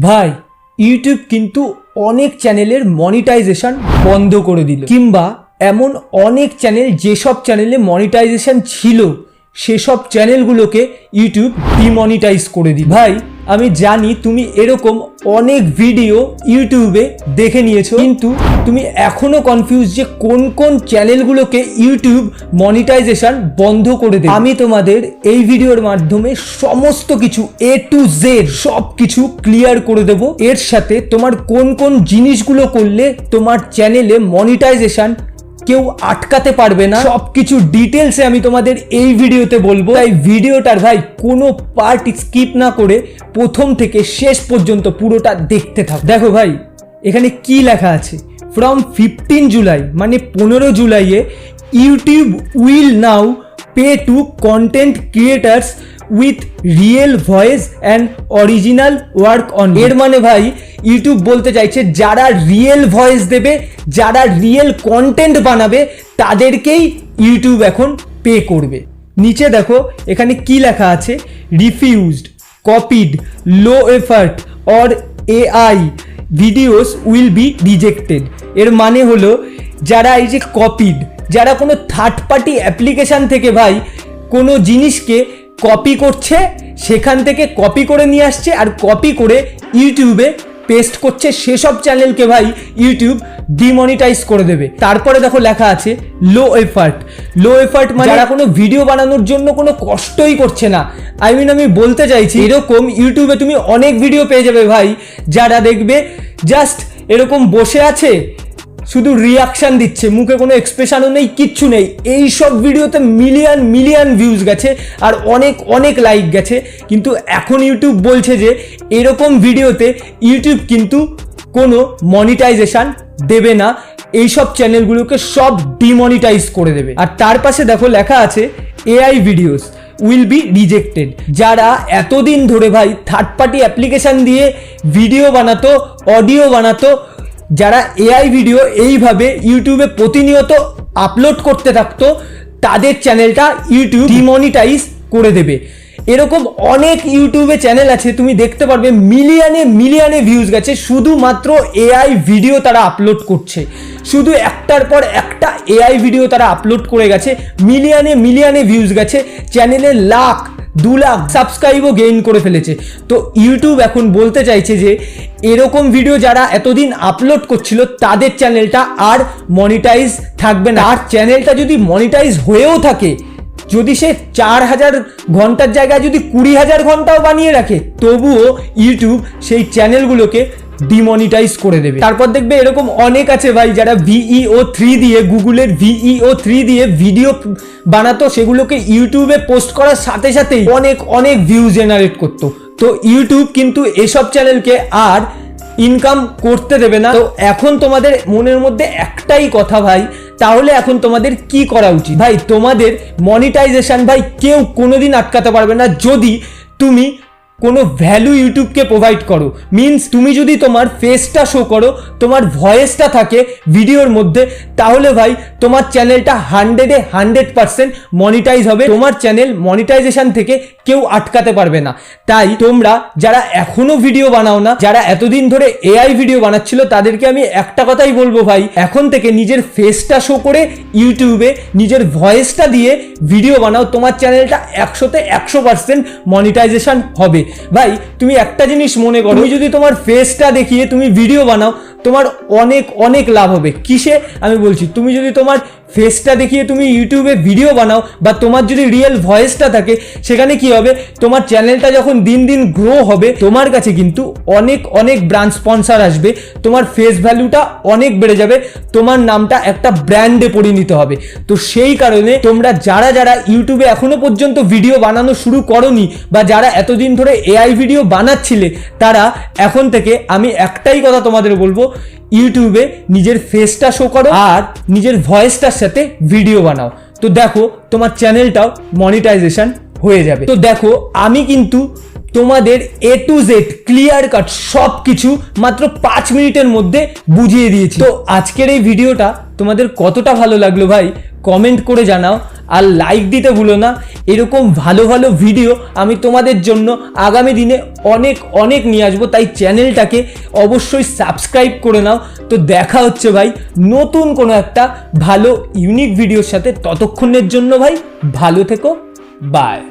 ভাই ইউটিউব কিন্তু অনেক চ্যানেলের মনিটাইজেশন বন্ধ করে দিল, কিংবা এমন অনেক চ্যানেল যেসব চ্যানেলে মনিটাইজেশন ছিল সেসব চ্যানেলগুলোকে ইউটিউব ডিমনিটাইজ করে দিল। ভাই আমি জানি তুমি এরকম অনেক ভিডিও ইউটিউবে দেখে নিয়েছো, কিন্তু তুমি এখনো কনফিউজ যে কোন কোন চ্যানেলগুলোকে ইউটিউব মনিটাইজেশন বন্ধ করে দেবে। আমি তোমাদের এই ভিডিওর মাধ্যমে সমস্ত কিছু A to Z সব কিছু ক্লিয়ার করে দেব। এর সাথে তোমার কোন কোন জিনিসগুলো করলে তোমার চ্যানেলে মনিটাইজেশন কেউ আটকাতে পারবে না, সবকিছু ডিটেলসে আমি তোমাদের এই ভিডিওতে বলবো। তাই ভিডিওটার ভাই কোনো পার্ট স্কিপ না করে প্রথম থেকে শেষ পর্যন্ত পুরোটা দেখতে থাকো। দেখো ভাই এখানে কি লেখা আছে, ফ্রম 15 জুলাই মানে 15 জুলাইয়ে YouTube will now pay to content creators with real voice and original work on. এর মানে ভাই ইউটিউব বলতে চাইছে যারা রিয়েল ভয়েস দেবে, যারা রিয়েল কন্টেন্ট বানাবে তাদেরকেই ইউটিউব এখন পে করবে। নিচে দেখো এখানে কি লেখা আছে, refused, copied, low effort or AI videos will be rejected. এর মানে হলো যারা এই যে কপিড, যারা কোনো থার্ড পার্টি অ্যাপ্লিকেশান থেকে ভাই কোনো জিনিসকে কপি করছে, সেখান থেকে কপি করে নিয়ে আসছে আর কপি করে ইউটিউবে পেস্ট করছে, সেসব চ্যানেলকে ভাই ইউটিউব ডিমনিটাইজ করে দেবে। তারপরে দেখো লেখা আছে লো এফার্ট। লো এফার্ট মানে যারা কোনো ভিডিও বানানোর জন্য কোনো কষ্টই করছে না। আমি বলতে চাইছি এরকম ইউটিউবে তুমি অনেক ভিডিও পেয়ে যাবে ভাই, যারা দেখবে জাস্ট এরকম বসে আছে, শুধু রিয়াকশান দিচ্ছে, মুখে কোনো এক্সপ্রেশনও নেই, কিচ্ছু নেই। এই সব ভিডিওতে মিলিয়ন মিলিয়ন ভিউজ গেছে আর অনেক অনেক লাইক গেছে, কিন্তু এখন ইউটিউব বলছে যে এরকম ভিডিওতে ইউটিউব কিন্তু কোনো মনিটাইজেশন দেবে না, এইসব চ্যানেলগুলোকে সব ডিমনিটাইজ করে দেবে। আর তার পাশে দেখো লেখা আছে AI videos will be rejected. যারা এতদিন ধরে ভাই থার্ড পার্টি অ্যাপ্লিকেশান দিয়ে ভিডিও বানাতো, অডিও বানাতো, যারা AI ভিডিও এইভাবে ইউটিউবে প্রতিনিয়ত আপলোড করতে থাকতো, তাদের চ্যানেলটা ইউটিউব ডিমনিটাইজ করে দেবে। এরকম অনেক ইউটিউবে চ্যানেল আছে, তুমি দেখতে পারবে মিলিয়নে মিলিয়নে ভিউজ গেছে, শুধুমাত্র AI ভিডিও তারা আপলোড করছে। শুধু একটার পর একটা AI ভিডিও তারা আপলোড করে গেছে, মিলিয়নে মিলিয়নে ভিউজ গেছে, চ্যানেলে লাখ 2 লাখ সাবস্ক্রাইবও গেইন করে ফেলেছে। তো ইউটিউব এখন বলতে চাইছে যে এরকম ভিডিও যারা এতদিন আপলোড করছিল তাদের চ্যানেলটা আর মনিটাইজ থাকবে না। আর চ্যানেলটা যদি মনিটাইজ হয়েও থাকে, যদি সে 4000 ঘন্টার জায়গায় যদি 20,000 ঘন্টাও বানিয়ে রাখে, তবুও ইউটিউব সেই চ্যানেলগুলোকে ডিমনিটাইজ করে দেবে। তারপর দেখবে এরকম অনেক আছে ভাই যারা VEO3 দিয়ে, গুগলের VEO3 দিয়ে ভিডিও বানাতো, সেগুলোকে ইউটিউবে পোস্ট করার সাথে সাথেই অনেক অনেক ভিউ জেনারেট করতো। তো ইউটিউব কিন্তু এসব চ্যানেলকে আর ইনকাম করতে দেবে না। তো এখন তোমাদের মনের মধ্যে একটাই কথা ভাই, তাহলে এখন তোমাদের কি করা উচিত? ভাই তোমাদের মনিটাইজেশন ভাই কেউ কোনোদিন আটকাতে পারবে না যদি তুমি কোনো ভ্যালু ইউটিউবকে প্রোভাইড করো। মিনস তুমি যদি তোমার ফেসটা শো করো, তোমার ভয়েসটা থাকে ভিডিওর মধ্যে, তাহলে ভাই তোমার চ্যানেলটা 100-এ 100% মনিটাইজ হবে। তোমার চ্যানেল মনিটাইজেশন থেকে কেউ আটকাতে পারবে না। তাই তোমরা যারা এখনো ভিডিও বানাও না, যারা এতদিন ধরে AI ভিডিও বানাচ্ছিল, তাদেরকে আমি একটা কথাই বলবো ভাই, এখন থেকে নিজের ফেসটা শো করে ইউটিউবে নিজের ভয়েসটা দিয়ে ভিডিও বানাও, তোমার চ্যানেলটা 100-তে 100% মনিটাইজেশন হবে। ভাই তুমি একটা জিনিস মনে করো, তুমি যদি তোমার ফেসটা দেখিয়ে তুমি ভিডিও বানাও, তোমার অনেক অনেক লাভ হবে। কিসে আমি বলছি, তুমি যদি তোমার ফেসটা দেখিয়ে তুমি ইউটিউবে ভিডিও বানাও, বা তোমার যদি রিয়েল ভয়েসটা থাকে, সেখানে কি হবে, তোমার চ্যানেলটা যখন দিন দিন গ্রো হবে, তোমার কাছে কিন্তু অনেক অনেক ব্র্যান্ড স্পন্সর আসবে, তোমার ফেস ভ্যালুটা অনেক বেড়ে যাবে, তোমার নামটা একটা ব্র্যান্ডে পরিণত হবে। তো সেই কারণে তোমরা যারা যারা ইউটিউবে এখনো পর্যন্ত ভিডিও বানানো শুরু করোনি, বা যারা এতদিন ধরে AI ভিডিও বানাচ্ছিলে, তারা এখন থেকে আমি একটাই কথা তোমাদের বলবো, ইউটিউবে নিজের ফেসটা শো করো আর নিজের ভয়েসটার সাথে ভিডিও বানাও। তো দেখো তোমার চ্যানেলটাও মনিটাইজেশন হয়ে যাবে। তো দেখো আমি কিন্তু তোমাদের A to Z clear cut সব কিছু মাত্র 5 মিনিটের মধ্যে বুঝিয়ে দিয়েছি। তো আজকের এই ভিডিওটা তোমাদের কতটা ভালো লাগলো ভাই কমেন্ট করে জানাও, আর লাইক দিতে ভুলো না। এরকম ভালো ভালো ভিডিও আমি তোমাদের জন্য আগামী দিনে অনেক অনেক নিয়ে আসবো, তাই চ্যানেলটাকে অবশ্যই সাবস্ক্রাইব করে নাও। তো দেখা হচ্ছে ভাই নতুন কোনো একটা ভালো ইউনিক ভিডিওর সাথে। ততক্ষণের জন্য ভাই ভালো থেকো, বাই।